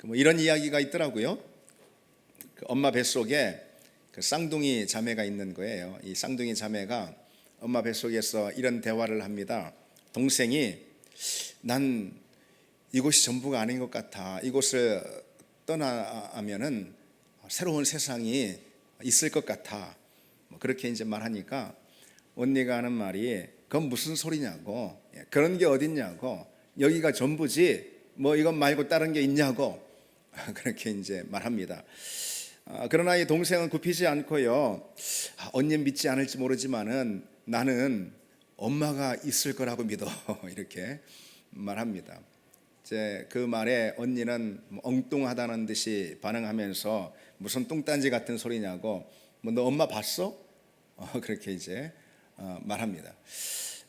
뭐 이런 이야기가 있더라고요. 그 엄마 뱃속에 그 쌍둥이 자매가 있는 거예요. 이 쌍둥이 자매가 엄마 뱃속에서 이런 대화를 합니다. 동생이 난 이곳이 전부가 아닌 것 같아. 이곳을 떠나면은 새로운 세상이 있을 것 같아. 뭐 그렇게 이제 말하니까 언니가 하는 말이 그건 무슨 소리냐고. 그런 게 어딨냐고. 여기가 전부지. 뭐 이것 말고 다른 게 있냐고. 그렇게 이제 말합니다. 그러나 이 동생은 굽히지 않고요. 언니 믿지 않을지 모르지만은 나는 엄마가 있을 거라고 믿어. 이렇게 말합니다. 이제 그 말에 언니는 엉뚱하다는 듯이 반응하면서 무슨 뚱딴지 같은 소리냐고. 뭐 너 엄마 봤어? 그렇게 이제 말합니다.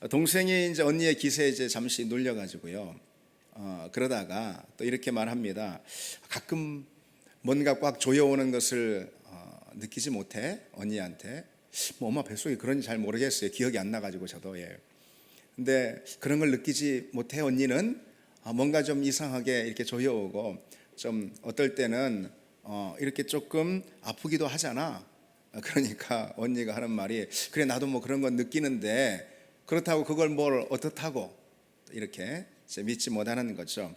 동생이 이제 언니의 기세에 이제 잠시 눌려가지고요. 그러다가 또 이렇게 말합니다. 가끔 뭔가 꽉 조여오는 것을 느끼지 못해 언니한테. 뭐 엄마 뱃속에 그런지 잘 모르겠어요. 기억이 안 나가지고 저도. 근데 그런 걸 느끼지 못해 언니는 뭔가 좀 이상하게 이렇게 조여오고 좀 어떨 때는 이렇게 조금 아프기도 하잖아. 그러니까 언니가 하는 말이 그래 나도 뭐 그런 건 느끼는데 그렇다고 그걸 뭘 어떻다고 이렇게 믿지 못하는 거죠.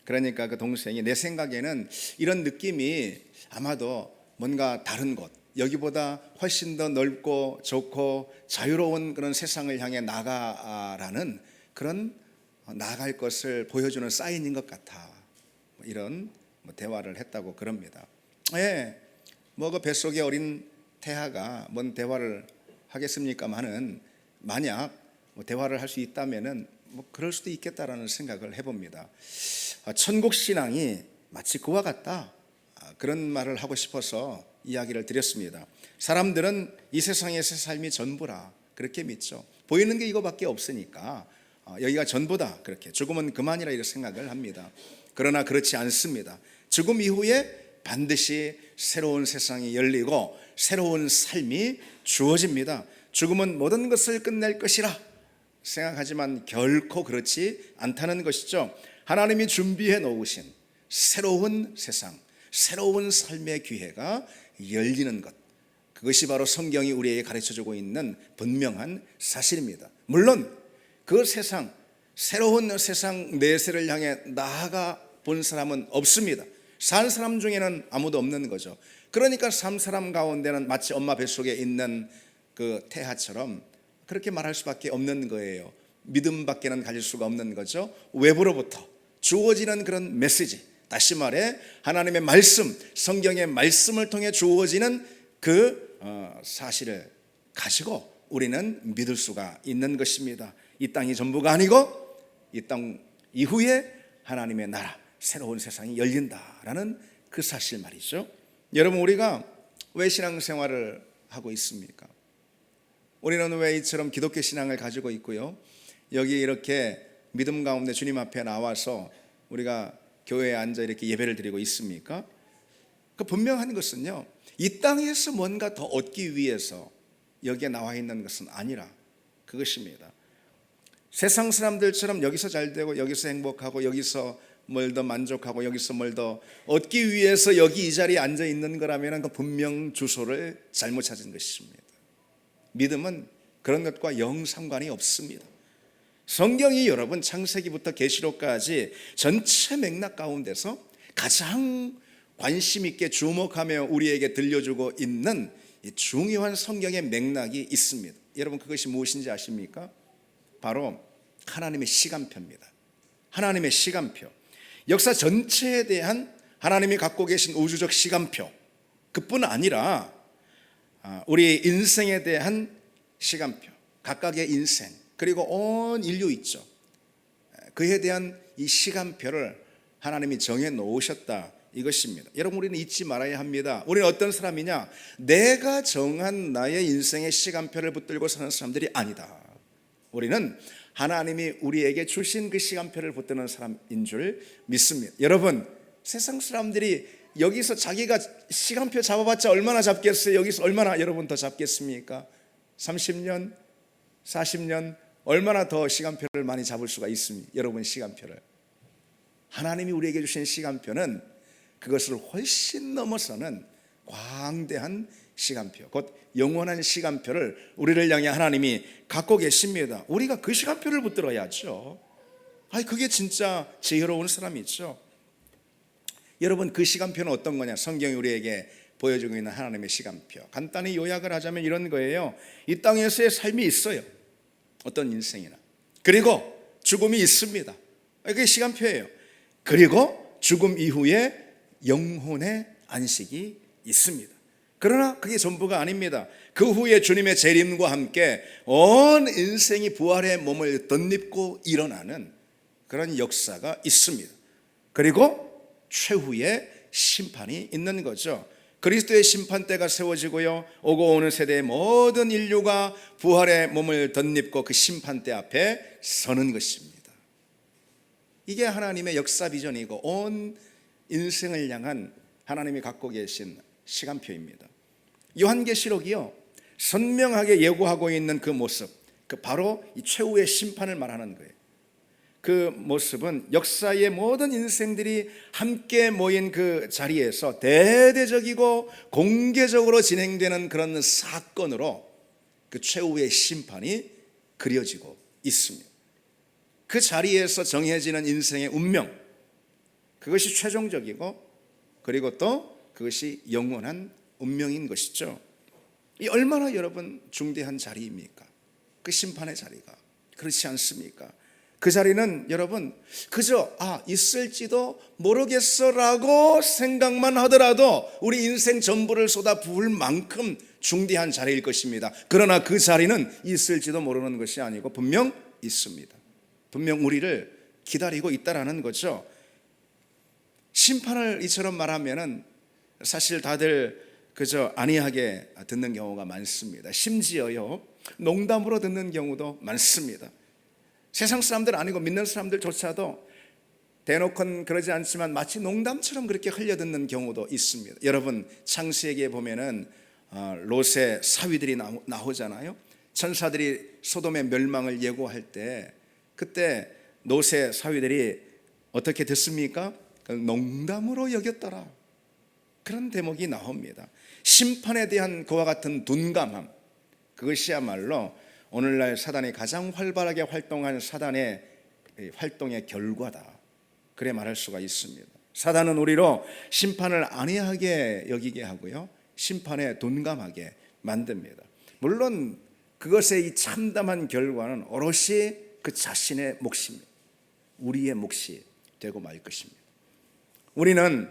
그러니까 그 동생이 내 생각에는 이런 느낌이 아마도 뭔가 다른 곳, 여기보다 훨씬 더 넓고 좋고 자유로운 그런 세상을 향해 나가라는 그런 나아갈 것을 보여주는 사인인 것 같아. 이런 대화를 했다고 그럽니다. 뭐 그 뱃속에 어린 태아가 뭔 대화를 하겠습니까마는 만약 대화를 할 수 있다면은 뭐 그럴 수도 있겠다라는 생각을 해봅니다. 천국 신앙이 마치 그와 같다. 그런 말을 하고 싶어서 이야기를 드렸습니다. 사람들은 이 세상에서 삶이 전부라 그렇게 믿죠. 보이는 게 이거밖에 없으니까 여기가 전부다. 그렇게 죽으면 그만이라 이렇게 생각을 합니다. 그러나 그렇지 않습니다. 죽음 이후에 반드시 새로운 세상이 열리고 새로운 삶이 주어집니다. 죽음은 모든 것을 끝낼 것이라 생각하지만 결코 그렇지 않다는 것이죠. 하나님이 준비해 놓으신 새로운 세상, 새로운 삶의 기회가 열리는 것, 그것이 바로 성경이 우리에게 가르쳐주고 있는 분명한 사실입니다. 물론 그 세상, 새로운 세상 내세를 향해 나아가 본 사람은 없습니다. 산 사람 중에는 아무도 없는 거죠. 그러니까 산 사람 가운데는 마치 엄마 뱃속에 있는 그 태아처럼 그렇게 말할 수밖에 없는 거예요. 믿음밖에는 가질 수가 없는 거죠. 외부로부터 주어지는 그런 메시지, 다시 말해 하나님의 말씀, 성경의 말씀을 통해 주어지는 그 사실을 가지고 우리는 믿을 수가 있는 것입니다. 이 땅이 전부가 아니고 이 땅 이후에 하나님의 나라, 새로운 세상이 열린다라는 그 사실 말이죠. 여러분, 우리가 왜 신앙생활을 하고 있습니까? 우리는 왜 이처럼 기독교 신앙을 가지고 있고요, 여기 이렇게 믿음 가운데 주님 앞에 나와서 우리가 교회에 앉아 이렇게 예배를 드리고 있습니까? 그 분명한 것은요, 이 땅에서 뭔가 더 얻기 위해서 여기에 나와 있는 것은 아니라 그것입니다. 세상 사람들처럼 여기서 잘 되고 여기서 행복하고 여기서 뭘 더 만족하고 여기서 뭘 더 얻기 위해서 여기 이 자리에 앉아 있는 거라면 그 분명 주소를 잘못 찾은 것입니다. 믿음은 그런 것과 영 상관이 없습니다. 성경이 여러분 창세기부터 계시록까지 전체 맥락 가운데서 가장 관심 있게 주목하며 우리에게 들려주고 있는 중요한 성경의 맥락이 있습니다. 여러분, 그것이 무엇인지 아십니까? 바로 하나님의 시간표입니다. 하나님의 시간표, 역사 전체에 대한 하나님이 갖고 계신 우주적 시간표, 그뿐 아니라 우리 인생에 대한 시간표, 각각의 인생, 그리고 온 인류 있죠. 그에 대한 이 시간표를 하나님이 정해 놓으셨다, 이것입니다. 여러분, 우리는 잊지 말아야 합니다. 우리는 어떤 사람이냐? 내가 정한 나의 인생의 시간표를 붙들고 사는 사람들이 아니다. 우리는 하나님이 우리에게 주신 그 시간표를 붙드는 사람인 줄 믿습니다. 여러분, 세상 사람들이 여기서 자기가 시간표 잡아봤자 얼마나 잡겠어요? 여기서 얼마나 여러분 더 잡겠습니까? 30년, 40년, 얼마나 더 시간표를 많이 잡을 수가 있습니까? 여러분, 시간표를. 하나님이 우리에게 주신 시간표는 그것을 훨씬 넘어서는 광대한 시간표, 곧 영원한 시간표를 우리를 향해 하나님이 갖고 계십니다. 우리가 그 시간표를 붙들어야죠. 그게 진짜 지혜로운 사람이죠. 여러분, 그 시간표는 어떤 거냐? 성경이 우리에게 보여주고 있는 하나님의 시간표, 간단히 요약을 하자면 이런 거예요. 이 땅에서의 삶이 있어요. 어떤 인생이나. 그리고 죽음이 있습니다. 그게 시간표예요. 그리고 죽음 이후에 영혼의 안식이 있습니다. 그러나 그게 전부가 아닙니다. 그 후에 주님의 재림과 함께 온 인생이 부활의 몸을 덧입고 일어나는 그런 역사가 있습니다. 그리고 최후의 심판이 있는 거죠. 그리스도의 심판대가 세워지고요, 오고 오는 세대의 모든 인류가 부활의 몸을 덧입고 그 심판대 앞에 서는 것입니다. 이게 하나님의 역사 비전이고 온 인생을 향한 하나님이 갖고 계신 시간표입니다. 요한계시록이요, 선명하게 예고하고 있는 그 모습, 그 바로 이 최후의 심판을 말하는 거예요. 그 모습은 역사의 모든 인생들이 함께 모인 그 자리에서 대대적이고 공개적으로 진행되는 그런 사건으로 그 최후의 심판이 그려지고 있습니다. 그 자리에서 정해지는 인생의 운명, 그것이 최종적이고 그리고 또 그것이 영원한 운명인 것이죠. 이 얼마나 여러분 중대한 자리입니까? 그 심판의 자리가. 그렇지 않습니까? 그 자리는 여러분 그저 있을지도 모르겠어라고 생각만 하더라도 우리 인생 전부를 쏟아 부을 만큼 중대한 자리일 것입니다. 그러나 그 자리는 있을지도 모르는 것이 아니고 분명 있습니다. 분명 우리를 기다리고 있다라는 거죠. 심판을 이처럼 말하면은 사실 다들 그저 안이하게 듣는 경우가 많습니다. 심지어요, 농담으로 듣는 경우도 많습니다. 세상 사람들 아니고 믿는 사람들조차도 대놓고는 그러지 않지만 마치 농담처럼 그렇게 흘려듣는 경우도 있습니다. 여러분, 창세기에 보면은 롯의 사위들이 나오잖아요. 천사들이 소돔의 멸망을 예고할 때 그때 롯의 사위들이 어떻게 됐습니까? 농담으로 여겼더라, 그런 대목이 나옵니다. 심판에 대한 그와 같은 둔감함, 그것이야말로 오늘날 사단이 가장 활발하게 활동하는 사단의 활동의 결과다, 그래 말할 수가 있습니다. 사단은 우리로 심판을 안이하게 여기게 하고요, 심판에 둔감하게 만듭니다. 물론 그것의 이 참담한 결과는 오롯이 그 자신의 몫입니다. 우리의 몫이 되고 말 것입니다. 우리는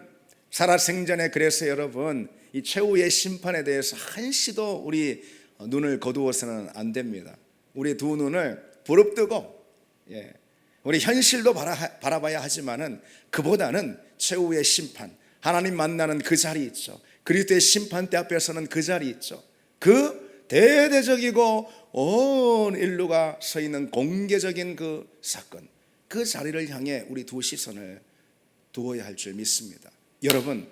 살아생전에 그래서 여러분 이 최후의 심판에 대해서 한시도 우리 눈을 거두어서는 안 됩니다. 우리 두 눈을 부릅뜨고 우리 현실도 바라봐야 하지만은 그보다는 최후의 심판, 하나님 만나는 그 자리 있죠. 그리스도의 심판대 앞에서는 그 자리 있죠. 그 대대적이고 온 인류가 서 있는 공개적인 그 사건, 그 자리를 향해 우리 두 시선을 두어야 할 줄 믿습니다. 여러분,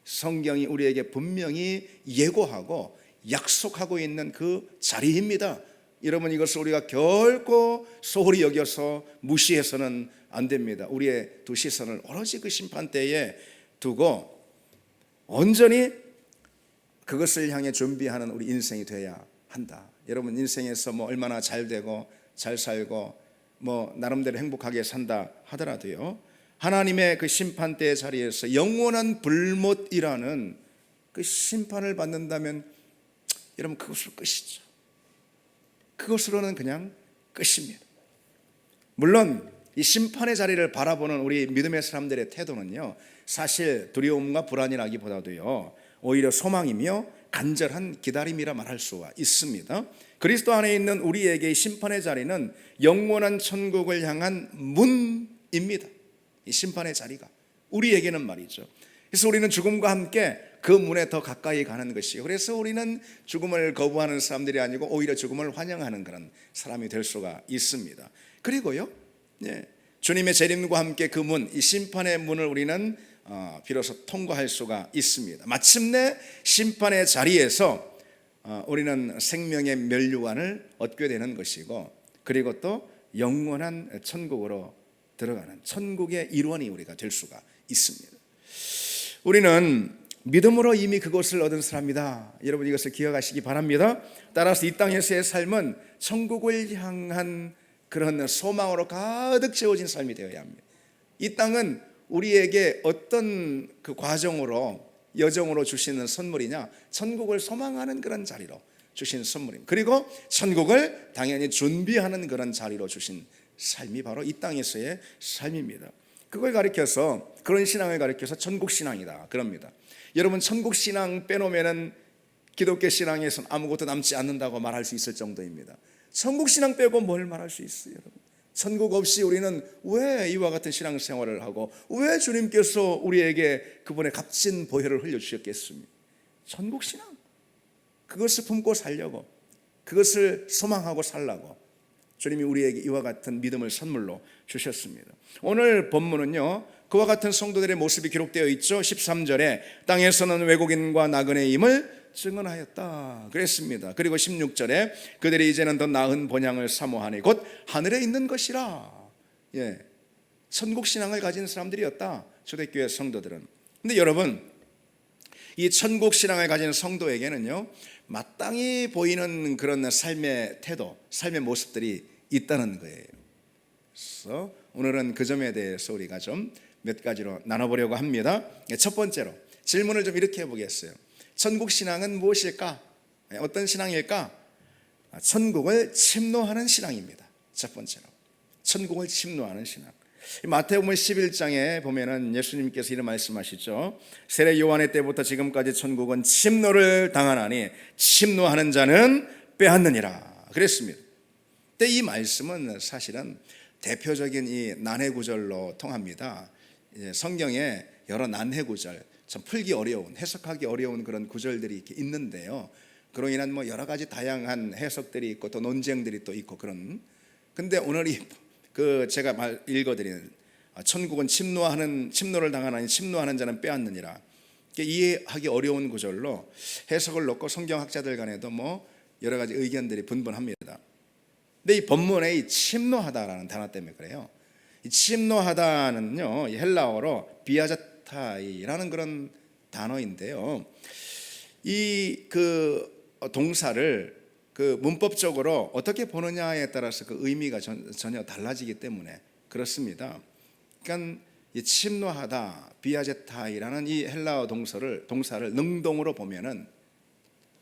성경이 우리에게 분명히 예고하고 약속하고 있는 그 자리입니다. 여러분, 이것을 우리가 결코 소홀히 여겨서 무시해서는 안 됩니다. 우리의 두 시선을 오로지 그 심판대에 두고 온전히 그것을 향해 준비하는 우리 인생이 되어야 한다. 여러분, 인생에서 얼마나 잘 되고 잘 살고 나름대로 행복하게 산다 하더라도요, 하나님의 그 심판대의 자리에서 영원한 불못이라는 그 심판을 받는다면 여러분, 그것으로 끝이죠. 그것으로는 그냥 끝입니다. 물론 이 심판의 자리를 바라보는 우리 믿음의 사람들의 태도는요, 사실 두려움과 불안이라기보다도요, 오히려 소망이며 간절한 기다림이라 말할 수가 있습니다. 그리스도 안에 있는 우리에게 심판의 자리는 영원한 천국을 향한 문입니다. 이 심판의 자리가 우리에게는 말이죠. 그래서 우리는 죽음과 함께 그 문에 더 가까이 가는 것이에요. 그래서 우리는 죽음을 거부하는 사람들이 아니고 오히려 죽음을 환영하는 그런 사람이 될 수가 있습니다. 그리고요, 주님의 재림과 함께 그 문, 이 심판의 문을 우리는 비로소 통과할 수가 있습니다. 마침내 심판의 자리에서 우리는 생명의 면류관을 얻게 되는 것이고, 그리고 또 영원한 천국으로 들어가는 천국의 일원이 우리가 될 수가 있습니다. 우리는 믿음으로 이미 그것을 얻은 사람이다. 여러분 이것을 기억하시기 바랍니다. 따라서 이 땅에서의 삶은 천국을 향한 그런 소망으로 가득 채워진 삶이 되어야 합니다. 이 땅은 우리에게 어떤 그 과정으로 여정으로 주시는 선물이냐? 천국을 소망하는 그런 자리로 주신 선물입니다. 그리고 천국을 당연히 준비하는 그런 자리로 주신 삶이 바로 이 땅에서의 삶입니다. 그걸 가리켜서, 그런 신앙을 가리켜서 천국 신앙이다 그럽니다. 여러분 천국 신앙 빼놓으면은 기독교 신앙에서는 아무것도 남지 않는다고 말할 수 있을 정도입니다. 천국 신앙 빼고 뭘 말할 수 있어요, 여러분? 천국 없이 우리는 왜 이와 같은 신앙생활을 하고 왜 주님께서 우리에게 그분의 값진 보혈을 흘려주셨겠습니까? 천국 신앙, 그것을 품고 살려고, 그것을 소망하고 살라고 주님이 우리에게 이와 같은 믿음을 선물로 주셨습니다. 오늘 본문은요, 그와 같은 성도들의 모습이 기록되어 있죠. 13절에 땅에서는 외국인과 나그네임을 증언하였다 그랬습니다. 그리고 16절에 그들이 이제는 더 나은 본향을 사모하니 곧 하늘에 있는 것이라. 천국 신앙을 가진 사람들이었다, 초대교회 성도들은. 근데 여러분, 이 천국 신앙을 가진 성도에게는요, 마땅히 보이는 그런 삶의 태도, 삶의 모습들이 있다는 거예요. 그래서 오늘은 그 점에 대해서 우리가 좀 몇 가지로 나눠보려고 합니다. 첫 번째로 질문을 좀 이렇게 해보겠어요. 천국 신앙은 무엇일까? 어떤 신앙일까? 천국을 침노하는 신앙입니다. 첫 번째로 천국을 침노하는 신앙. 마태복음 11장에 보면은 예수님께서 이런 말씀하시죠. 세례 요한의 때부터 지금까지 천국은 침노를 당하나니 침노하는 자는 빼앗느니라 그랬습니다. 근데 이 말씀은 사실은 대표적인 이 난해 구절로 통합니다. 성경에 여러 난해 구절, 참 풀기 어려운, 해석하기 어려운 그런 구절들이 이렇게 있는데요. 그로 인한 뭐 여러 가지 다양한 해석들이 있고 또 논쟁들이 또 있고 그런. 근데 오늘 제가 읽어드리는 천국은 침노를 당하나니 침노하는 자는 빼앗느니라, 이해하기 어려운 구절로 해석을 놓고 성경학자들 간에도 뭐 여러 가지 의견들이 분분합니다. 근데 이 본문에 이 침노하다라는 단어 때문에 그래요. 이 침노하다는요, 헬라어로 비아자타이라는 그런 단어인데요. 이 동사를 문법적으로 어떻게 보느냐에 따라서 그 의미가 전혀 달라지기 때문에 그렇습니다. 그러니까 이 침노하다, 비아제타이라는 이 헬라어 동사를 능동으로 보면은,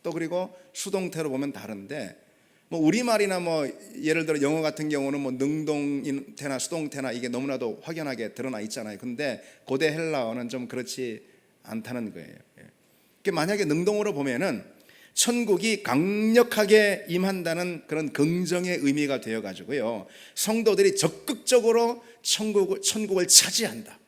또 그리고 수동태로 보면 다른데, 뭐 우리말이나 뭐 예를 들어 영어 같은 경우는 뭐 능동태나 수동태나 이게 너무나도 확연하게 드러나 있잖아요. 근데 고대 헬라어는 좀 그렇지 않다는 거예요. 만약에 능동으로 보면은 천국이 강력하게 임한다는 그런 긍정의 의미가 되어 가지고요, 성도들이 적극적으로 천국을 차지한다,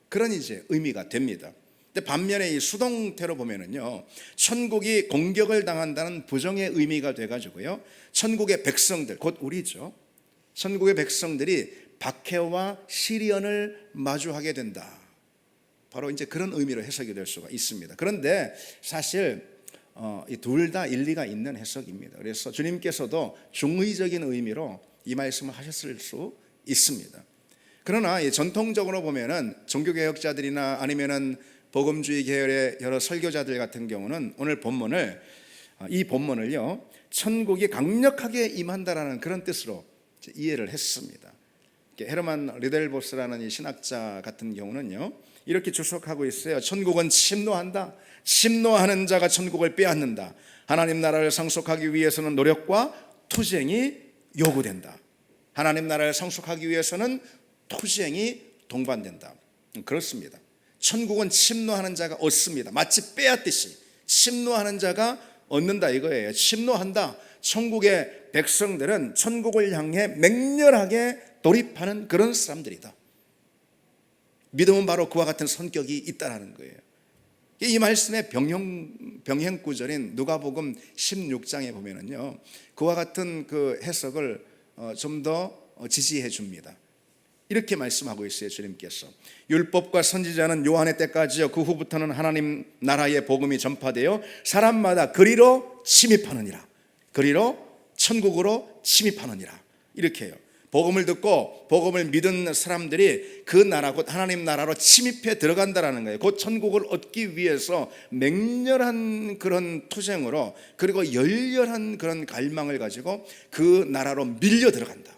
그런 이제 의미가 됩니다. 근데 반면에 이 수동태로 보면은요, 천국이 공격을 당한다는 부정의 의미가 돼 가지고요, 천국의 백성들, 곧 우리죠, 천국의 백성들이 박해와 시련을 마주하게 된다, 바로 이제 그런 의미로 해석이 될 수가 있습니다. 그런데 사실 이 둘 다 일리가 있는 해석입니다. 그래서 주님께서도 중의적인 의미로 이 말씀을 하셨을 수 있습니다. 그러나 전통적으로 보면은 종교개혁자들이나 아니면은 복음주의 계열의 여러 설교자들 같은 경우는 오늘 이 본문을요, 천국이 강력하게 임한다라는 그런 뜻으로 이해를 했습니다. 헤르만 리델보스라는 이 신학자 같은 경우는요, 이렇게 주석하고 있어요. 천국은 침노한다. 침노하는 자가 천국을 빼앗는다. 하나님 나라를 상속하기 위해서는 노력과 투쟁이 요구된다. 하나님 나라를 상속하기 위해서는 투쟁이 동반된다. 그렇습니다. 천국은 침노하는 자가 얻습니다. 마치 빼앗듯이 침노하는 자가 얻는다 이거예요. 침노한다. 천국의 백성들은 천국을 향해 맹렬하게 돌입하는 그런 사람들이다. 믿음은 바로 그와 같은 성격이 있다는 거예요. 이 말씀의 병행 구절인 누가복음 16장에 보면은요, 그와 같은 그 해석을 좀 더 지지해 줍니다. 이렇게 말씀하고 있어요. 주님께서 율법과 선지자는 요한의 때까지요, 그 후부터는 하나님 나라의 복음이 전파되어 사람마다 그리로 침입하느니라. 그리로 천국으로 침입하느니라. 이렇게 해요. 복음을 듣고 복음을 믿은 사람들이 그 나라 곧 하나님 나라로 침입해 들어간다라는 거예요. 곧 천국을 얻기 위해서 맹렬한 그런 투쟁으로 그리고 열렬한 그런 갈망을 가지고 그 나라로 밀려 들어간다.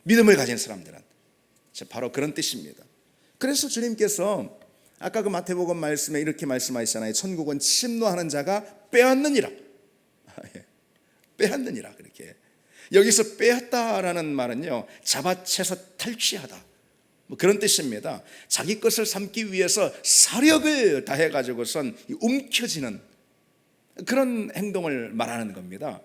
믿음을 가진 사람들은 바로 그런 뜻입니다. 그래서 주님께서 아까 그 마태복음 말씀에 이렇게 말씀하시잖아요. 천국은 침노하는 자가 빼앗느니라. 빼앗느니라. 그렇게 여기서 빼앗다라는 말은요, 잡아채서 탈취하다, 뭐 그런 뜻입니다. 자기 것을 삼기 위해서 사력을 다해 가지고선 움켜쥐는 그런 행동을 말하는 겁니다.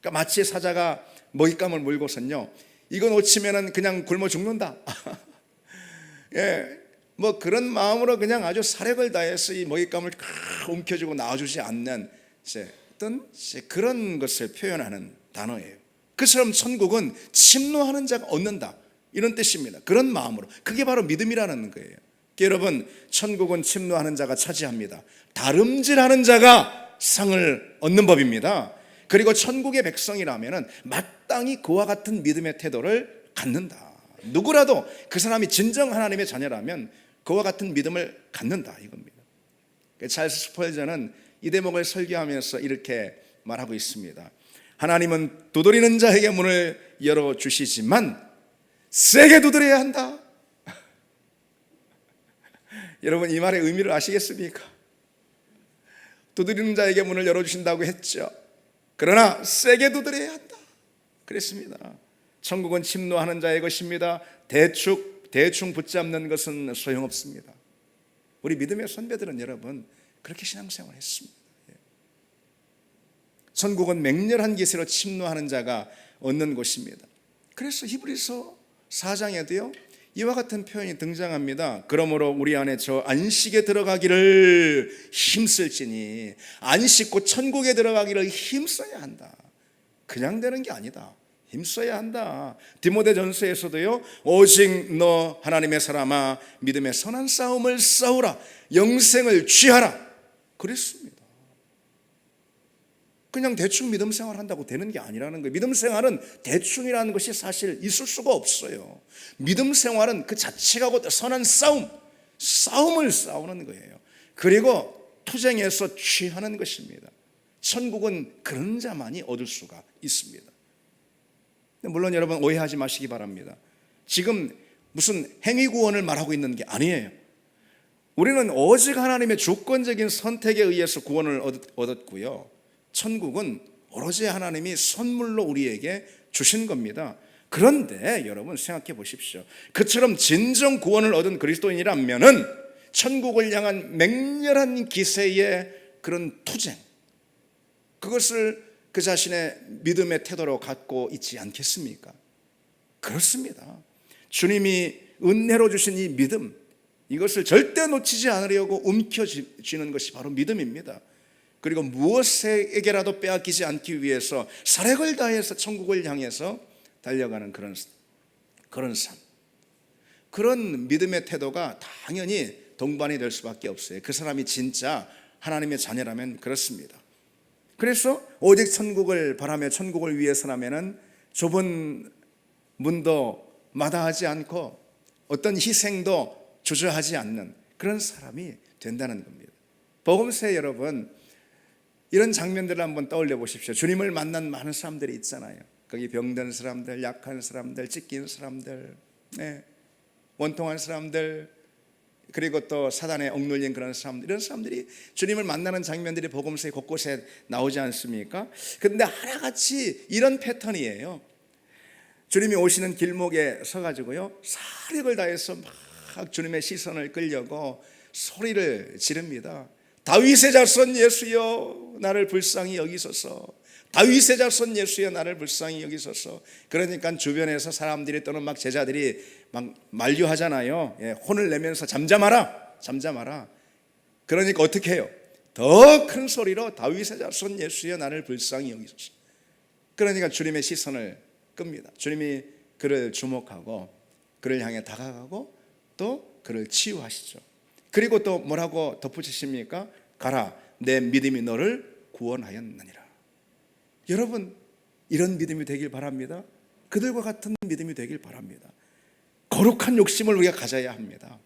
그러니까 마치 사자가 먹잇감을 물고선요, 이거 놓치면은 그냥 굶어 죽는다. 예, 뭐 그런 마음으로 그냥 아주 사력을 다해서 이 먹잇감을 움켜쥐고 나와주지 않는 어떤 그런 것을 표현하는 단어예요. 그처럼 천국은 침노하는 자가 얻는다, 이런 뜻입니다. 그런 마음으로, 그게 바로 믿음이라는 거예요. 여러분, 천국은 침노하는 자가 차지합니다. 다름질하는 자가 상을 얻는 법입니다. 그리고 천국의 백성이라면 마땅히 그와 같은 믿음의 태도를 갖는다. 누구라도 그 사람이 진정 하나님의 자녀라면 그와 같은 믿음을 갖는다, 이겁니다. 찰스 스펄전은 이 대목을 설교하면서 이렇게 말하고 있습니다. 하나님은 두드리는 자에게 문을 열어주시지만 세게 두드려야 한다. 여러분, 이 말의 의미를 아시겠습니까? 두드리는 자에게 문을 열어주신다고 했죠. 그러나 세게 두드려야 한다, 그랬습니다. 천국은 침노하는 자의 것입니다. 대충 붙잡는 것은 소용없습니다. 우리 믿음의 선배들은 여러분 그렇게 신앙생활을 했습니다. 천국은 맹렬한 기세로 침노하는 자가 얻는 곳입니다. 그래서 히브리서 4장에도요 이와 같은 표현이 등장합니다. 그러므로 우리 안에 저 안식에 들어가기를 힘쓸지니, 안식 곧 천국에 들어가기를 힘써야 한다. 그냥 되는 게 아니다. 힘써야 한다. 디모데전서에서도요, 오직 너 하나님의 사람아 믿음의 선한 싸움을 싸우라, 영생을 취하라, 그랬습니다. 그냥 대충 믿음 생활한다고 되는 게 아니라는 거예요. 믿음 생활은 대충이라는 것이 사실 있을 수가 없어요. 믿음 생활은 그 자체가 곧 선한 싸움을 싸우는 거예요. 그리고 투쟁에서 취하는 것입니다. 천국은 그런 자만이 얻을 수가 있습니다. 물론 여러분 오해하지 마시기 바랍니다. 지금 무슨 행위구원을 말하고 있는 게 아니에요. 우리는 오직 하나님의 주권적인 선택에 의해서 구원을 얻었고요, 천국은 오로지 하나님이 선물로 우리에게 주신 겁니다. 그런데 여러분 생각해 보십시오. 그처럼 진정 구원을 얻은 그리스도인이라면은 천국을 향한 맹렬한 기세의 그런 투쟁, 그것을 그 자신의 믿음의 태도로 갖고 있지 않겠습니까? 그렇습니다. 주님이 은혜로 주신 이 믿음, 이것을 절대 놓치지 않으려고 움켜쥐는 것이 바로 믿음입니다. 그리고 무엇에게라도 빼앗기지 않기 위해서 사력을 다해서 천국을 향해서 달려가는 그런 삶, 그런 믿음의 태도가 당연히 동반이 될 수밖에 없어요. 그 사람이 진짜 하나님의 자녀라면 그렇습니다. 그래서 오직 천국을 바라며 천국을 위해서라면은 좁은 문도 마다하지 않고 어떤 희생도 주저하지 않는 그런 사람이 된다는 겁니다. 복음서에 여러분 이런 장면들을 한번 떠올려 보십시오. 주님을 만난 많은 사람들이 있잖아요. 거기 병든 사람들, 약한 사람들, 찢긴 사람들, 원통한 사람들, 그리고 또 사단에 억눌린 그런 사람들, 이런 사람들이 주님을 만나는 장면들이 복음서에 곳곳에 나오지 않습니까? 그런데 하나같이 이런 패턴이에요. 주님이 오시는 길목에 서가지고요, 사력을 다해서 막 주님의 시선을 끌려고 소리를 지릅니다. 다윗의 자손 예수여 나를 불쌍히 여기소서, 다윗의 자손 예수여 나를 불쌍히 여기소서. 그러니까 주변에서 사람들이 또는 막 제자들이 막 만류하잖아요. 혼을 내면서 잠잠하라. 그러니까 어떻게 해요? 더 큰 소리로 다윗의 자손 예수여 나를 불쌍히 여기소서. 그러니까 주님의 시선을 끕니다. 주님이 그를 주목하고 그를 향해 다가가고 또 그를 치유하시죠. 그리고 또 뭐라고 덧붙이십니까? 가라, 내 믿음이 너를 구원하였느니라. 여러분 이런 믿음이 되길 바랍니다. 그들과 같은 믿음이 되길 바랍니다. 거룩한 욕심을 우리가 가져야 합니다.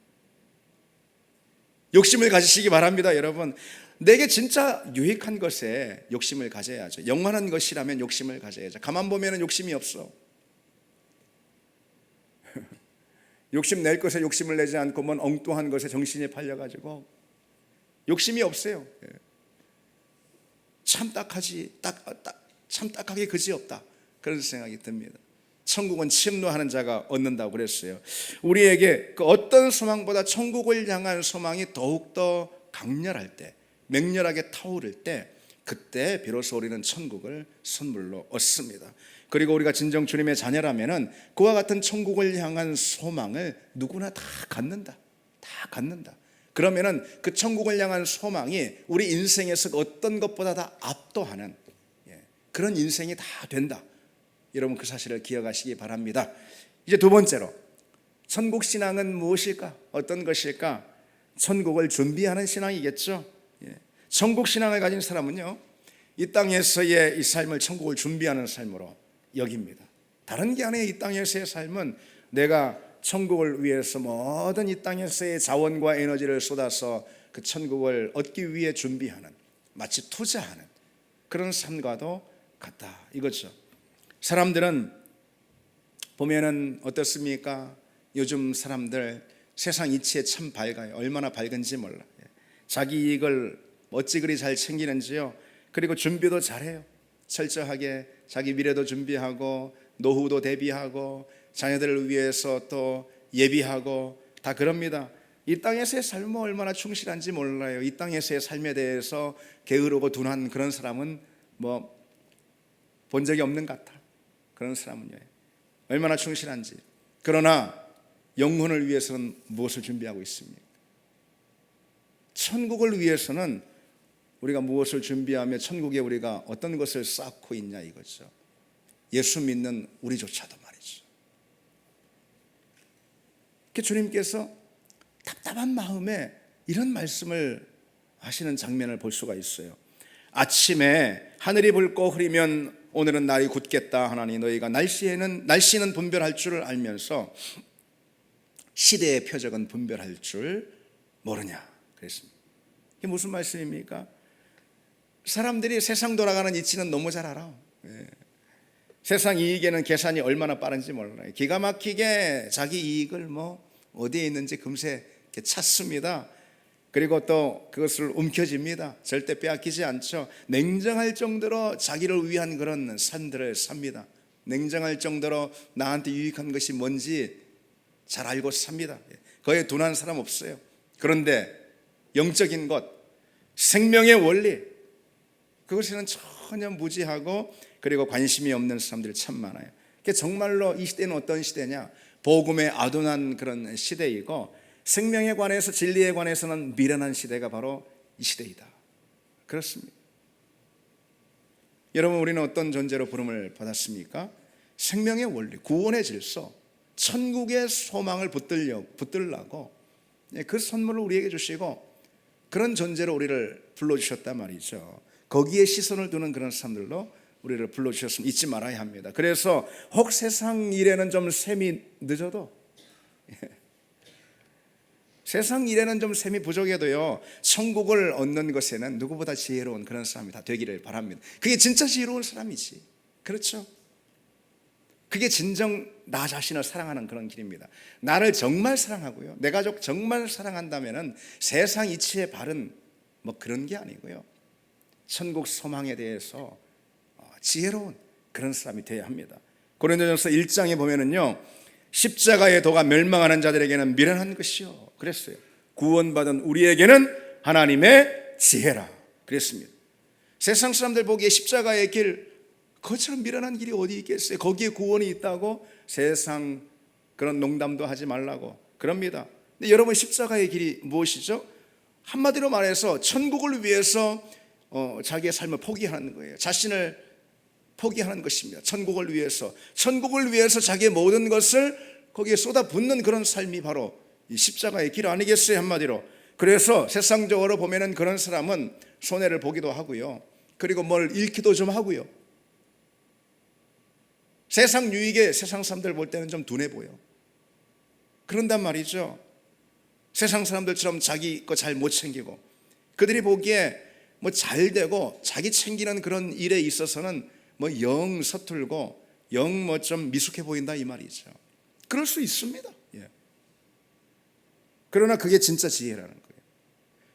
욕심을 가지시기 바랍니다. 여러분, 내게 진짜 유익한 것에 욕심을 가져야죠. 영원한 것이라면 욕심을 가져야죠. 가만 보면 욕심이 없어. 욕심 낼 것에 욕심을 내지 않고 뭔 엉뚱한 것에 정신이 팔려가지고 욕심이 없어요. 참 딱하게 그지없다, 그런 생각이 듭니다. 천국은 침노하는 자가 얻는다고 그랬어요. 우리에게 그 어떤 소망보다 천국을 향한 소망이 더욱더 강렬할 때, 맹렬하게 타오를 때, 그때 비로소 우리는 천국을 선물로 얻습니다. 그리고 우리가 진정 주님의 자녀라면은 그와 같은 천국을 향한 소망을 누구나 다 갖는다. 그러면은 그 천국을 향한 소망이 우리 인생에서 어떤 것보다 다 압도하는 그런 인생이 다 된다. 여러분, 그 사실을 기억하시기 바랍니다. 이제 두 번째로, 천국 신앙은 무엇일까? 어떤 것일까? 천국을 준비하는 신앙이겠죠. 천국 신앙을 가진 사람은요, 이 땅에서의 이 삶을 천국을 준비하는 삶으로 여깁니다. 다른 게 아니에요. 이 땅에서의 삶은 내가 천국을 위해서 모든 이 땅에서의 자원과 에너지를 쏟아서 그 천국을 얻기 위해 준비하는, 마치 투자하는 그런 삶과도 같다, 이거죠. 사람들은 보면은 어떻습니까? 요즘 사람들 세상 이치에 참 밝아요. 얼마나 밝은지 몰라. 자기 이익을 어찌 그리 잘 챙기는지요. 그리고 준비도 잘해요. 철저하게 자기 미래도 준비하고 노후도 대비하고 자녀들을 위해서 또 예비하고 다 그럽니다. 이 땅에서의 삶은 얼마나 충실한지 몰라요. 이 땅에서의 삶에 대해서 게으르고 둔한 그런 사람은 뭐 본 적이 없는 것 같아. 그런 사람은요, 얼마나 충실한지. 그러나 영혼을 위해서는 무엇을 준비하고 있습니까? 천국을 위해서는 우리가 무엇을 준비하며 천국에 우리가 어떤 것을 쌓고 있냐, 이거죠. 예수 믿는 우리조차도 말이죠. 주님께서 답답한 마음에 이런 말씀을 하시는 장면을 볼 수가 있어요. 아침에 하늘이 붉고 흐리면 오늘은 날이 굳겠다 하나니 너희가 날씨는 분별할 줄 알면서 시대의 표적은 분별할 줄 모르냐 그랬습니다. 이게 무슨 말씀입니까? 사람들이 세상 돌아가는 이치는 너무 잘 알아. 세상 이익에는 계산이 얼마나 빠른지 몰라요. 기가 막히게 자기 이익을 어디에 있는지 금세 찾습니다. 그리고 또 그것을 움켜쥡니다. 절대 빼앗기지 않죠. 냉정할 정도로 자기를 위한 그런 삶들을 삽니다. 냉정할 정도로 나한테 유익한 것이 뭔지 잘 알고 삽니다. 거기에 둔한 사람 없어요. 그런데 영적인 것, 생명의 원리, 그것에는 전혀 무지하고 그리고 관심이 없는 사람들이 참 많아요. 정말로 이 시대는 어떤 시대냐? 복음에 아둔한 그런 시대이고 생명에 관해서, 진리에 관해서는 미련한 시대가 바로 이 시대이다. 그렇습니다. 여러분, 우리는 어떤 존재로 부름을 받았습니까? 생명의 원리, 구원의 질서, 천국의 소망을 붙들라고 그 선물을 우리에게 주시고 그런 존재로 우리를 불러주셨단 말이죠. 거기에 시선을 두는 그런 사람들로 우리를 불러주셨으면 잊지 말아야 합니다. 그래서 혹 세상 일에는 좀 셈이 늦어도, 세상 일에는 좀 셈이 부족해도요, 천국을 얻는 것에는 누구보다 지혜로운 그런 사람이 다 되기를 바랍니다. 그게 진짜 지혜로운 사람이지. 그렇죠? 그게 진정 나 자신을 사랑하는 그런 길입니다. 나를 정말 사랑하고요, 내 가족 정말 사랑한다면은 세상 이치에 바른 그런 게 아니고요, 천국 소망에 대해서 지혜로운 그런 사람이 되어야 합니다. 고린도전서 1장에 보면은요, 십자가의 도가 멸망하는 자들에게는 미련한 것이요 그랬어요. 구원받은 우리에게는 하나님의 지혜라 그랬습니다. 세상 사람들 보기에 십자가의 길, 그것처럼 미련한 길이 어디 있겠어요? 거기에 구원이 있다고 세상 그런 농담도 하지 말라고 그럽니다. 근데 여러분, 십자가의 길이 무엇이죠? 한마디로 말해서 천국을 위해서 자기의 삶을 포기하는 거예요. 자신을 포기하는 것입니다. 천국을 위해서 자기의 모든 것을 거기에 쏟아붓는 그런 삶이 바로 이 십자가의 길 아니겠어요? 한마디로. 그래서 세상적으로 보면은 그런 사람은 손해를 보기도 하고요, 그리고 뭘 잃기도 좀 하고요. 세상 유익에 세상 사람들 볼 때는 좀 둔해 보여. 그런단 말이죠. 세상 사람들처럼 자기 거 잘 못 챙기고, 그들이 보기에 뭐 잘 되고 자기 챙기는 그런 일에 있어서는 뭐 영 서툴고 영 뭐 좀 미숙해 보인다 이 말이죠. 그럴 수 있습니다. 예. 그러나 그게 진짜 지혜라는 거예요.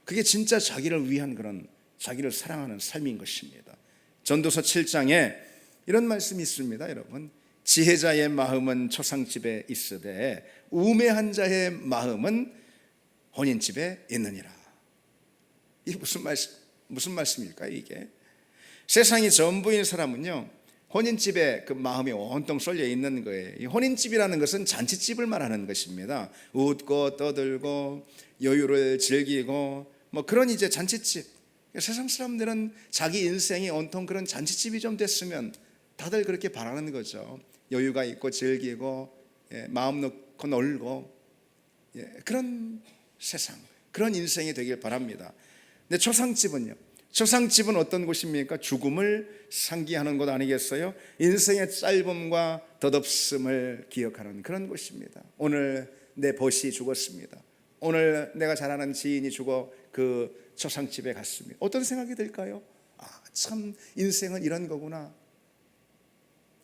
그게 진짜 자기를 위한 그런, 자기를 사랑하는 삶인 것입니다. 전도서 7장에 이런 말씀이 있습니다. 여러분, 지혜자의 마음은 초상집에 있으되 우매한 자의 마음은 혼인집에 있느니라. 이게 무슨 말씀일까요? 이게 세상이 전부인 사람은요, 혼인집에 그 마음이 온통 쏠려 있는 거예요. 이 혼인집이라는 것은 잔치집을 말하는 것입니다. 웃고 떠들고 여유를 즐기고 뭐 그런 이제 잔치집. 세상 사람들은 자기 인생이 온통 그런 잔치집이 좀 됐으면 다들 그렇게 바라는 거죠. 여유가 있고 즐기고, 마음 놓고 놀고, 그런 세상, 그런 인생이 되길 바랍니다. 근데 초상집은요, 초상집은 어떤 곳입니까? 죽음을 상기하는 곳 아니겠어요? 인생의 짧음과 덧없음을 기억하는 그런 곳입니다. 오늘 내 벗이 죽었습니다. 오늘 내가 잘 아는 지인이 죽어 그 초상집에 갔습니다. 어떤 생각이 들까요? 참 인생은 이런 거구나.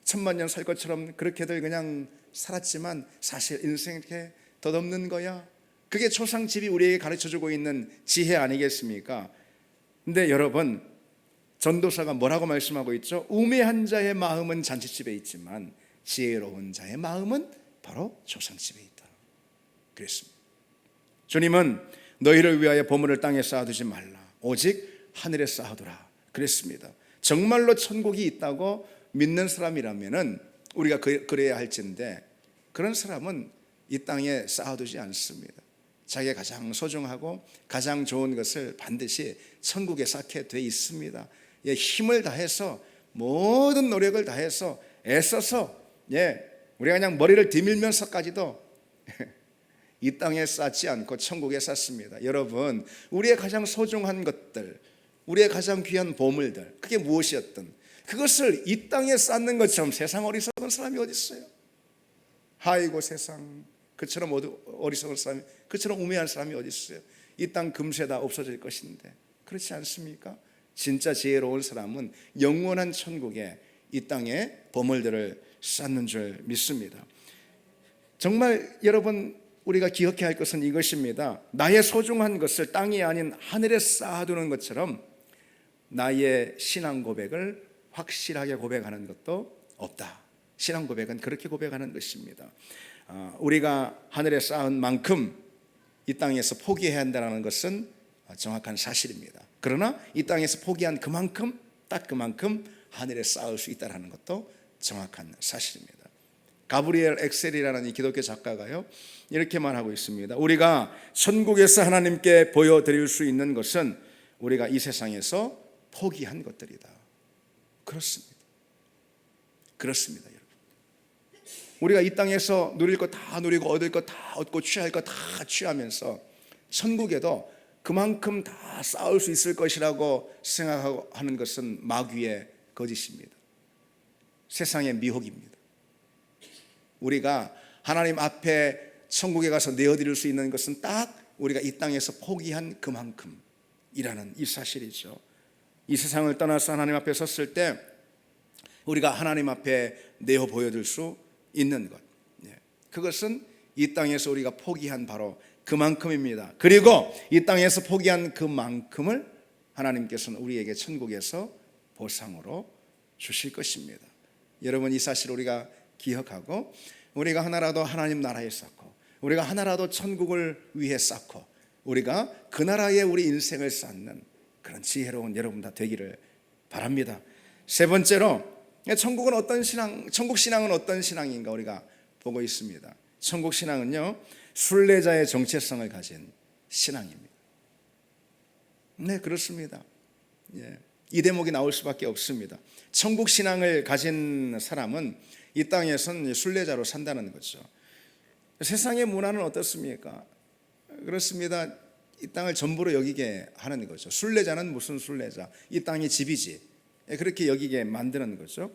천만년 살 것처럼 그렇게들 그냥 살았지만 사실 인생 이렇게 덧없는 거야. 그게 초상집이 우리에게 가르쳐주고 있는 지혜 아니겠습니까? 근데 여러분, 전도사가 뭐라고 말씀하고 있죠? 우매한 자의 마음은 잔치집에 있지만 지혜로운 자의 마음은 바로 초상집에 있다. 그랬습니다. 주님은 너희를 위하여 보물을 땅에 쌓아두지 말라, 오직 하늘에 쌓아두라 그랬습니다. 정말로 천국이 있다고 믿는 사람이라면은 우리가 그래야 할진데, 그런 사람은 이 땅에 쌓아두지 않습니다. 자기가 가장 소중하고 가장 좋은 것을 반드시 천국에 쌓게 돼 있습니다. 힘을 다해서, 모든 노력을 다해서 애써서, 우리가 그냥 머리를 디밀면서까지도 이 땅에 쌓지 않고 천국에 쌓습니다. 여러분, 우리의 가장 소중한 것들, 우리의 가장 귀한 보물들, 그게 무엇이었든 그것을 이 땅에 쌓는 것처럼 세상 어리석은 사람이 어디 있어요? 아이고 세상, 그처럼 어리석은 사람이, 그처럼 우매한 사람이 어디 있어요? 이 땅 금세 다 없어질 것인데. 그렇지 않습니까? 진짜 지혜로운 사람은 영원한 천국에 이 땅에 보물들을 쌓는 줄 믿습니다. 정말 여러분, 우리가 기억해야 할 것은 이것입니다. 나의 소중한 것을 땅이 아닌 하늘에 쌓아두는 것처럼 나의 신앙 고백을 확실하게 고백하는 것도 없다. 신앙 고백은 그렇게 고백하는 것입니다. 우리가 하늘에 쌓은 만큼 이 땅에서 포기해야 한다는 것은 정확한 사실입니다. 그러나 이 땅에서 포기한 그만큼, 딱 그만큼 하늘에 쌓을 수 있다는 것도 정확한 사실입니다. 가브리엘 엑셀이라는 이 기독교 작가가요, 이렇게 말하고 있습니다. 우리가 천국에서 하나님께 보여드릴 수 있는 것은 우리가 이 세상에서 포기한 것들이다. 그렇습니다. 그렇습니다, 여러분. 우리가 이 땅에서 누릴 것 다 누리고 얻을 것 다 얻고 취할 것 다 취하면서 천국에도 그만큼 다 쌓을 수 있을 것이라고 생각하는 것은 마귀의 거짓입니다. 세상의 미혹입니다. 우리가 하나님 앞에 천국에 가서 내어드릴 수 있는 것은 딱 우리가 이 땅에서 포기한 그만큼이라는 이 사실이죠. 이 세상을 떠나서 하나님 앞에 섰을 때 우리가 하나님 앞에 내어 보여줄 수 있는 것, 그것은 이 땅에서 우리가 포기한 바로 그만큼입니다. 그리고 이 땅에서 포기한 그만큼을 하나님께서는 우리에게 천국에서 보상으로 주실 것입니다. 여러분, 이 사실 우리가 기억하고, 우리가 하나라도 하나님 나라에 쌓고, 우리가 하나라도 천국을 위해 쌓고, 우리가 그 나라에 우리 인생을 쌓는 그런 지혜로운 여러분 다 되기를 바랍니다. 세 번째로, 천국은 어떤 신앙, 천국 신앙은 어떤 신앙인가 우리가 보고 있습니다. 천국 신앙은요, 순례자의 정체성을 가진 신앙입니다. 네, 그렇습니다. 이 대목이 나올 수밖에 없습니다. 천국 신앙을 가진 사람은 이 땅에선 순례자로 산다는 거죠. 세상의 문화는 어떻습니까? 그렇습니다. 이 땅을 전부로 여기게 하는 거죠. 순례자는 무슨 순례자? 이 땅이 집이지. 그렇게 여기게 만드는 거죠.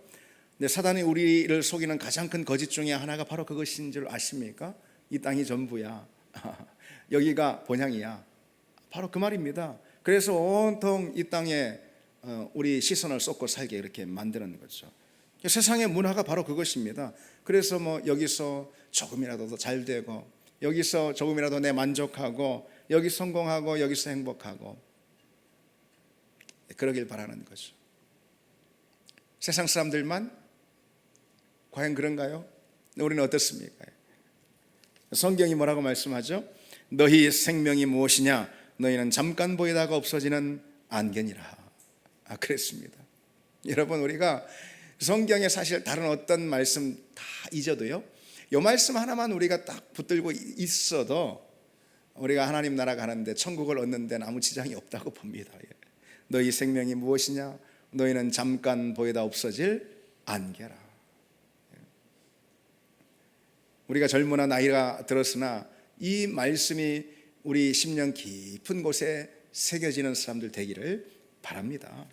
근데 사단이 우리를 속이는 가장 큰 거짓 중에 하나가 바로 그것인 줄 아십니까? 이 땅이 전부야. 여기가 본향이야. 바로 그 말입니다. 그래서 온통 이 땅에 우리 시선을 쏟고 살게 이렇게 만드는 거죠. 세상의 문화가 바로 그것입니다. 그래서 뭐 여기서 조금이라도 더 잘 되고, 여기서 조금이라도 내 만족하고, 여기 성공하고, 여기서 행복하고, 그러길 바라는 거죠. 세상 사람들만 과연 그런가요? 우리는 어떻습니까? 성경이 뭐라고 말씀하죠? 너희 생명이 무엇이냐? 너희는 잠깐 보이다가 없어지는 안개니라. 그랬습니다. 여러분, 우리가 성경에 사실 다른 어떤 말씀 다 잊어도요, 이 말씀 하나만 우리가 딱 붙들고 있어도 우리가 하나님 나라 가는데, 천국을 얻는 데는 아무 지장이 없다고 봅니다. 너희 생명이 무엇이냐? 너희는 잠깐 보이다 없어질 안개라. 우리가 젊으나 나이가 들었으나 이 말씀이 우리 심령 깊은 곳에 새겨지는 사람들 되기를 바랍니다.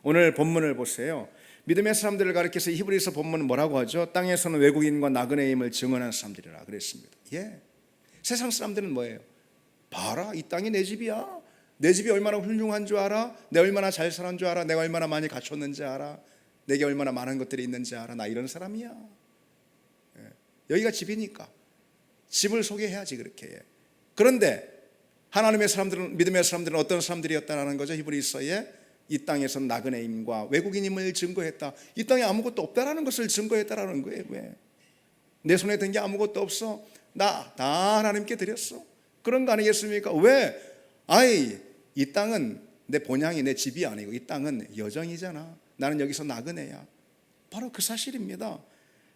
오늘 본문을 보세요. 믿음의 사람들을 가리켜서 히브리서 본문은 뭐라고 하죠? 땅에서는 외국인과 나그네의 힘을 증언한 사람들이라 그랬습니다. 세상 사람들은 뭐예요? 봐라, 이 땅이 내 집이야. 내 집이 얼마나 훌륭한 줄 알아? 내가 얼마나 잘 살았는 줄 알아? 내가 얼마나 많이 갖췄는지 알아? 내게 얼마나 많은 것들이 있는지 알아? 나 이런 사람이야. 여기가 집이니까 집을 소개해야지 그렇게. 그런데 하나님의 사람들은, 믿음의 사람들은 어떤 사람들이었다는 거죠? 히브리서에 이 땅에서 나그네임과 외국인임을 증거했다. 이 땅에 아무것도 없다라는 것을 증거했다라는 거예요. 왜? 내 손에 든 게 아무것도 없어. 나 다 하나님께 드렸어. 그런 거 아니겠습니까? 왜? 이 땅은 내 본향이, 내 집이 아니고 이 땅은 여정이잖아. 나는 여기서 나그네야. 바로 그 사실입니다.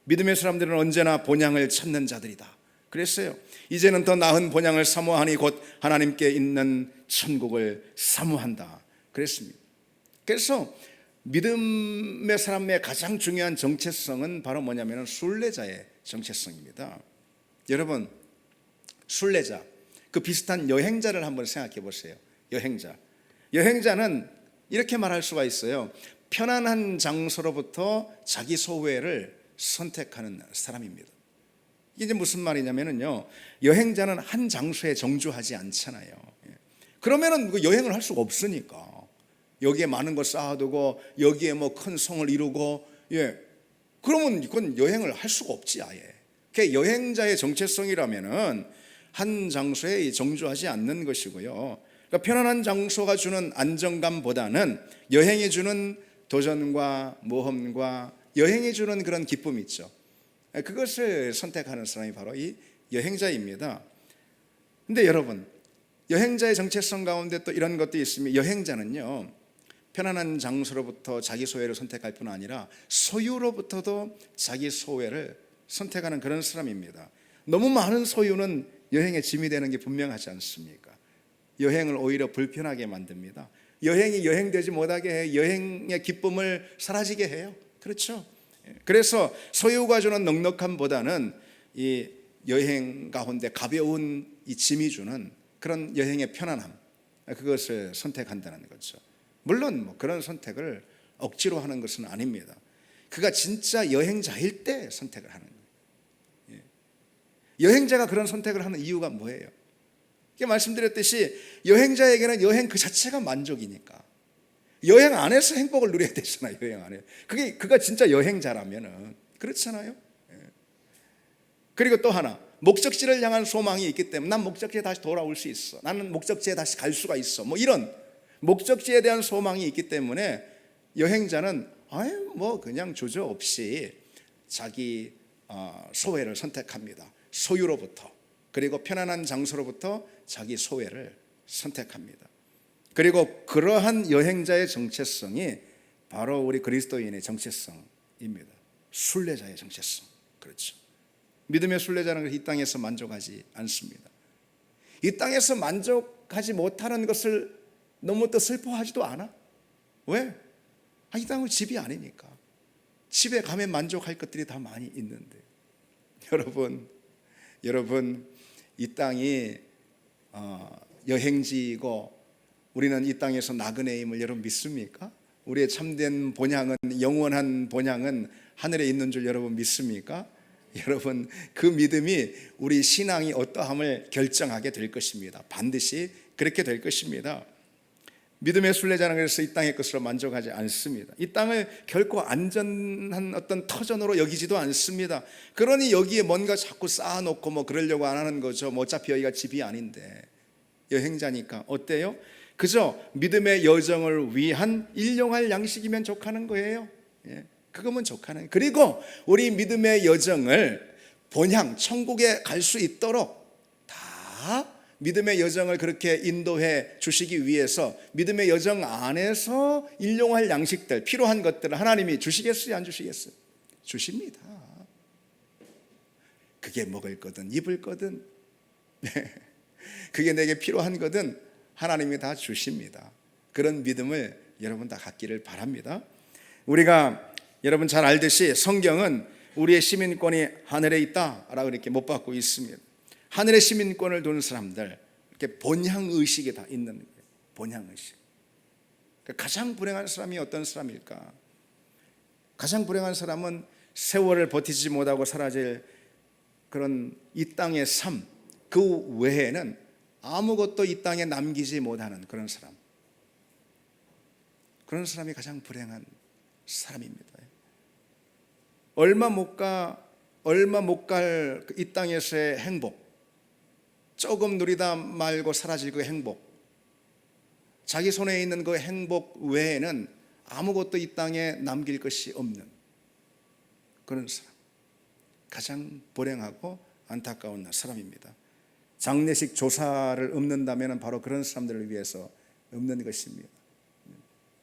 믿음의 사람들은 언제나 본향을 찾는 자들이다 그랬어요. 이제는 더 나은 본향을 사모하니 곧 하나님께 있는 천국을 사모한다 그랬습니다. 그래서 믿음의 사람의 가장 중요한 정체성은 바로 뭐냐면 순례자의 정체성입니다. 여러분, 순례자, 그 비슷한 여행자를 한번 생각해 보세요. 여행자는 이렇게 말할 수가 있어요. 편안한 장소로부터 자기 소외를 선택하는 사람입니다. 이게 무슨 말이냐면요, 여행자는 한 장소에 정주하지 않잖아요. 그러면은 그 여행을 할 수가 없으니까 여기에 많은 걸 쌓아두고 여기에 뭐 큰 성을 이루고, 그러면 그건 여행을 할 수가 없지 아예. 그 여행자의 정체성이라면은 한 장소에 정주하지 않는 것이고요. 그러니까 편안한 장소가 주는 안정감보다는 여행이 주는 도전과 모험과 여행이 주는 그런 기쁨이 있죠. 그것을 선택하는 사람이 바로 이 여행자입니다. 근데 여러분, 여행자의 정체성 가운데 또 이런 것도 있습니다. 여행자는요, 편안한 장소로부터 자기 소외를 선택할 뿐 아니라 소유로부터도 자기 소외를 선택하는 그런 사람입니다. 너무 많은 소유는 여행의 짐이 되는 게 분명하지 않습니까? 여행을 오히려 불편하게 만듭니다. 여행이 여행되지 못하게 해요. 여행의 기쁨을 사라지게 해요. 그렇죠? 그래서 소유가 주는 넉넉함보다는 이 여행 가운데 가벼운 이 짐이 주는 그런 여행의 편안함, 그것을 선택한다는 거죠. 물론 뭐 그런 선택을 억지로 하는 것은 아닙니다. 그가 진짜 여행자일 때 선택을 하는 거예요. 여행자가 그런 선택을 하는 이유가 뭐예요? 말씀드렸듯이 여행자에게는 여행 그 자체가 만족이니까 여행 안에서 행복을 누려야 되잖아요. 여행 안에. 그가 진짜 여행자라면은 그렇잖아요. 그리고 또 하나, 목적지를 향한 소망이 있기 때문에 난 목적지에 다시 돌아올 수 있어. 나는 목적지에 다시 갈 수가 있어. 뭐 이런 목적지에 대한 소망이 있기 때문에 여행자는 뭐 그냥 주저없이 자기 소외를 선택합니다. 소유로부터, 그리고 편안한 장소로부터 자기 소외를 선택합니다. 그리고 그러한 여행자의 정체성이 바로 우리 그리스도인의 정체성입니다. 순례자의 정체성. 그렇죠. 믿음의 순례자는 이 땅에서 만족하지 않습니다. 이 땅에서 만족하지 못하는 것을 너무 또 슬퍼하지도 않아. 왜? 이 땅은 집이 아니니까. 집에 가면 만족할 것들이 다 많이 있는데. 여러분, 이 땅이 여행지이고 우리는 이 땅에서 나그네임을 여러분 믿습니까? 우리의 참된 본향은, 영원한 본향은 하늘에 있는 줄 여러분 믿습니까? 여러분, 그 믿음이 우리 신앙이 어떠함을 결정하게 될 것입니다. 반드시 그렇게 될 것입니다. 믿음의 순례자는 그래서 이 땅의 것으로 만족하지 않습니다. 이 땅을 결코 안전한 어떤 터전으로 여기지도 않습니다. 그러니 여기에 뭔가 자꾸 쌓아놓고 뭐 그러려고 안 하는 거죠. 뭐 어차피 여기가 집이 아닌데. 여행자니까 어때요? 그저 믿음의 여정을 위한 일용할 양식이면 족하는 거예요. 예, 그거면 족하는. 그리고 우리 믿음의 여정을 본향 천국에 갈 수 있도록 다 믿음의 여정을 그렇게 인도해 주시기 위해서 믿음의 여정 안에서 일용할 양식들, 필요한 것들을 하나님이 주시겠어요? 안 주시겠어요? 주십니다. 그게 먹을 거든 입을 거든 그게 내게 필요한 거든 하나님이 다 주십니다. 그런 믿음을 여러분 다 갖기를 바랍니다. 우리가 여러분 잘 알듯이 성경은 우리의 시민권이 하늘에 있다라고 이렇게 못 받고 있습니다. 하늘의 시민권을 두는 사람들, 이렇게 본향의식이 다 있는 거예요. 본향의식. 가장 불행한 사람이 어떤 사람일까? 가장 불행한 사람은 세월을 버티지 못하고 사라질 그런 이 땅의 삶, 그 외에는 아무것도 이 땅에 남기지 못하는 그런 사람. 그런 사람이 가장 불행한 사람입니다. 얼마 못 갈 이 땅에서의 행복, 조금 누리다 말고 사라질 그 행복, 자기 손에 있는 그 행복 외에는 아무것도 이 땅에 남길 것이 없는 그런 사람, 가장 불행하고 안타까운 사람입니다. 장례식 조사를 읊는다면 바로 그런 사람들을 위해서 읊는 것입니다.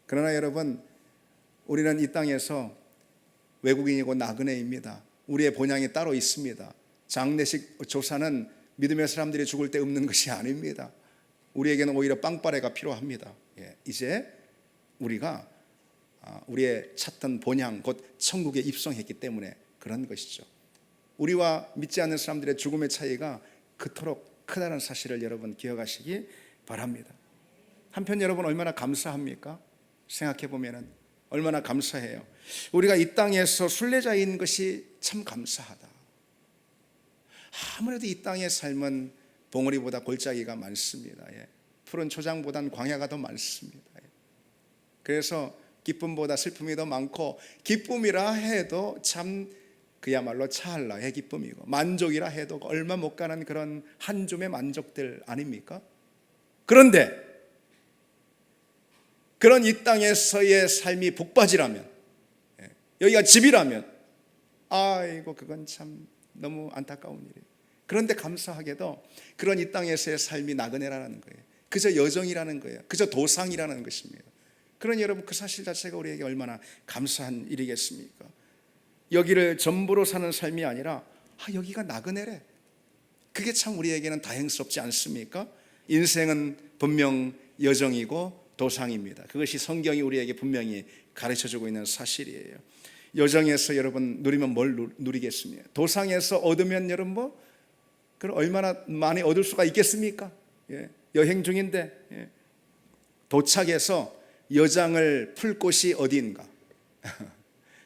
그러나 여러분, 우리는 이 땅에서 외국인이고 나그네입니다. 우리의 본향이 따로 있습니다. 장례식 조사는 믿음의 사람들이 죽을 때 읊는 것이 아닙니다. 우리에게는 오히려 빵빠레가 필요합니다. 이제 우리가 우리의 찾던 본향 곧 천국에 입성했기 때문에 그런 것이죠. 우리와 믿지 않는 사람들의 죽음의 차이가 그토록 크다는 사실을 여러분 기억하시기 바랍니다. 한편 여러분 얼마나 감사합니까? 생각해 보면은 얼마나 감사해요. 우리가 이 땅에서 순례자인 것이 참 감사하다. 아무래도 이 땅의 삶은 봉우리보다 골짜기가 많습니다. 푸른 초장보단 광야가 더 많습니다. 그래서 기쁨보다 슬픔이 더 많고, 기쁨이라 해도 참 그야말로 찰나의 기쁨이고, 만족이라 해도 얼마 못 가는 그런 한 줌의 만족들 아닙니까? 그런데 그런 이 땅에서의 삶이 복받이라면, 여기가 집이라면, 아이고 그건 참 너무 안타까운 일이에요. 그런데 감사하게도 그런 이 땅에서의 삶이 나그네라는 거예요. 그저 여정이라는 거예요. 그저 도상이라는 것입니다. 그러니 여러분, 그 사실 자체가 우리에게 얼마나 감사한 일이겠습니까? 여기를 전부로 사는 삶이 아니라 여기가 나그네래. 그게 참 우리에게는 다행스럽지 않습니까? 인생은 분명 여정이고 도상입니다. 그것이 성경이 우리에게 분명히 가르쳐주고 있는 사실이에요. 여정에서 여러분 누리면 뭘 누리겠습니까? 도상에서 얻으면 여러분 그럼 얼마나 많이 얻을 수가 있겠습니까? 여행 중인데 도착해서 여장을 풀 곳이 어디인가?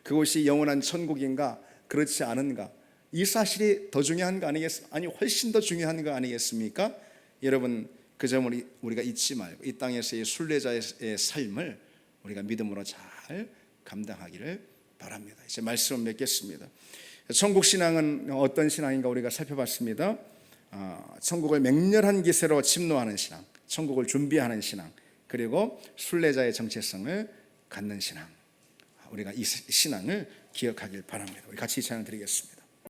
그곳이 영원한 천국인가? 그렇지 않은가? 이 사실이 더 중요한 거 아니겠습니까? 아니 훨씬 더 중요한 거 아니겠습니까? 여러분, 그 점을 우리가 잊지 말고 이 땅에서의 순례자의 삶을 우리가 믿음으로 잘 감당하기를 바랍니다. 이제 말씀을 맺겠습니다. 천국 신앙은 어떤 신앙인가 우리가 살펴봤습니다. 천국을 맹렬한 기세로 침노하는 신앙, 천국을 준비하는 신앙, 그리고 순례자의 정체성을 갖는 신앙. 우리가 이 신앙을 기억하길 바랍니다. 우리 같이 찬양 드리겠습니다.